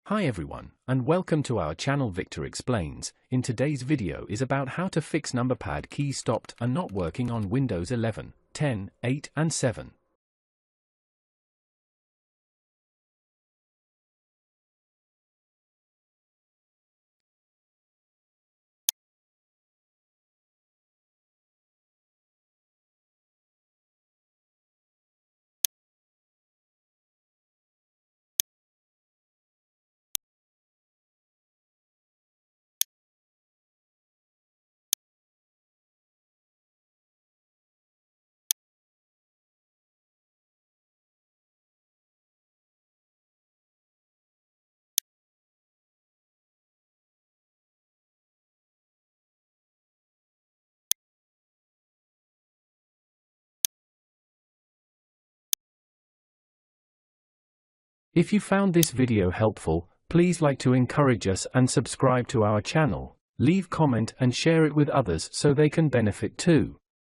Hi everyone, and welcome to our channel Victor Explains. In today's video is about how to fix number pad keys stopped and not working on Windows 11, 10, 8 and 7. If you found this video helpful, please like to encourage us and subscribe to our channel. Leave comment and share it with others so they can benefit too.